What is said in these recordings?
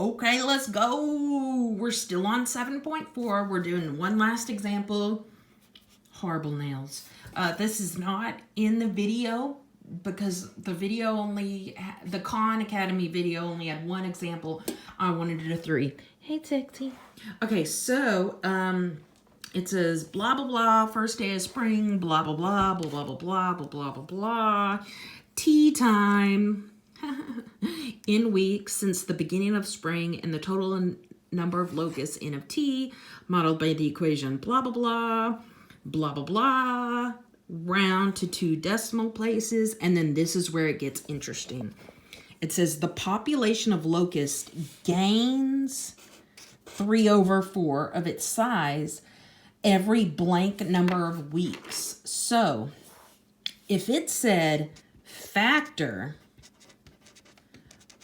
Okay, let's go. We're still on 7.4. We're doing one last example. Horrible nails. This is not in the video because the video only, the Khan Academy video only had one example. I wanted to do 3. Hey, Tixie. Okay, so it says blah, blah, blah, first day of spring, blah, blah, blah, blah, blah, blah, blah, blah, blah, blah, blah. Tea time. In weeks since the beginning of spring and the total number of locusts N of T modeled by the equation blah, blah, blah, blah, blah, blah, round to 2 decimal places. And then this is where it gets interesting. It says the population of locusts gains 3/4 of its size every blank number of weeks. So if it said factor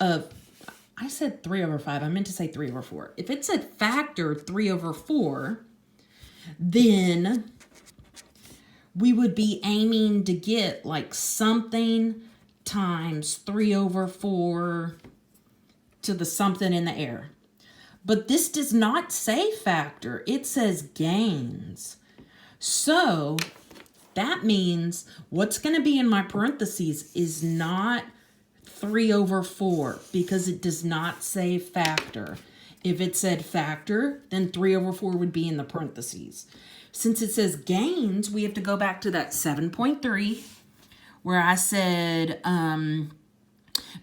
of, I said 3/5, I meant to say 3/4. If it said factor 3/4, then we would be aiming to get like something times 3/4 to the something in the air. But this does not say factor, it says gains. So that means what's going to be in my parentheses is not 3/4 because it does not say factor. If it said factor, then 3/4 would be in the parentheses. Since it says gains, we have to go back to that 7.3 where I said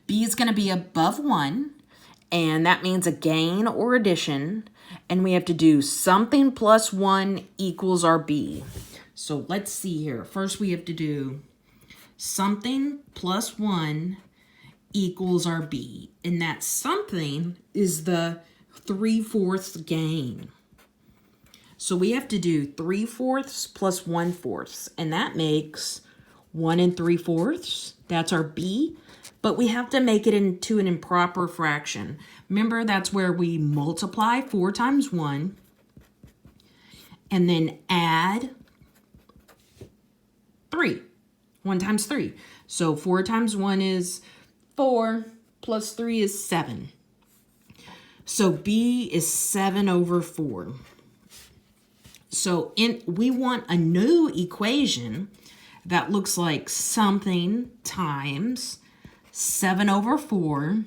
B is going to be above 1, and that means a gain or addition, and we have to do something plus 1 equals our B. So let's see here. First we have to do something plus 1 equals our B. And that something is the 3/4 gain. So we have to do 3/4 plus 1/4. And that makes 1 3/4. That's our B. But we have to make it into an improper fraction. Remember, that's where we multiply 4 times 1. And then add 3. 1 times 3. So 4 times 1 is 4 plus 3 is 7. So B is 7/4. So we want a new equation that looks like something times 7/4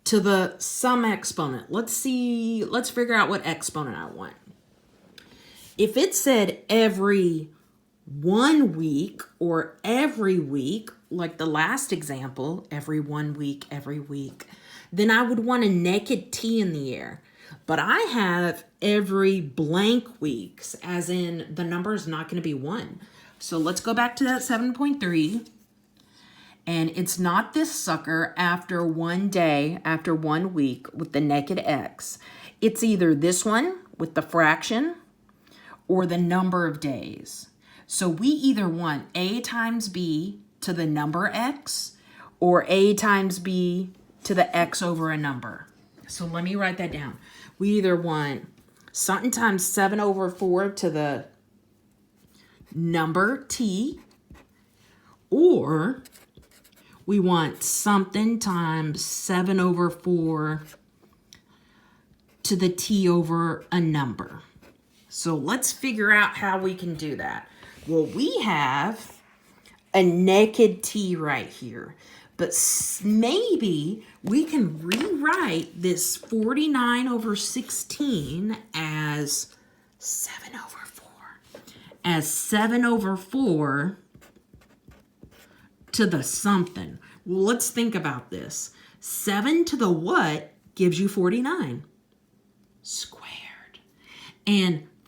to the some exponent. Let's figure out what exponent I want. If it said every 1 week or every week, like the last example, every 1 week, every week, then I would want a naked T in the air. But I have every blank weeks, as in the number is not going to be 1. So let's go back to that 7.3. And it's not this sucker after 1 day, after 1 week with the naked X. It's either this one with the fraction or the number of days. So we either want A times B to the number X or A times B to the X over a number. So let me write that down. We either want something times 7/4 to the number T, or we want something times 7/4 to the T over a number. So let's figure out how we can do that. Well, we have a naked T right here, but maybe we can rewrite this 49/16 as 7/4. As 7/4 to the something. Well, let's think about this. 7 to the what gives you 49 squared. And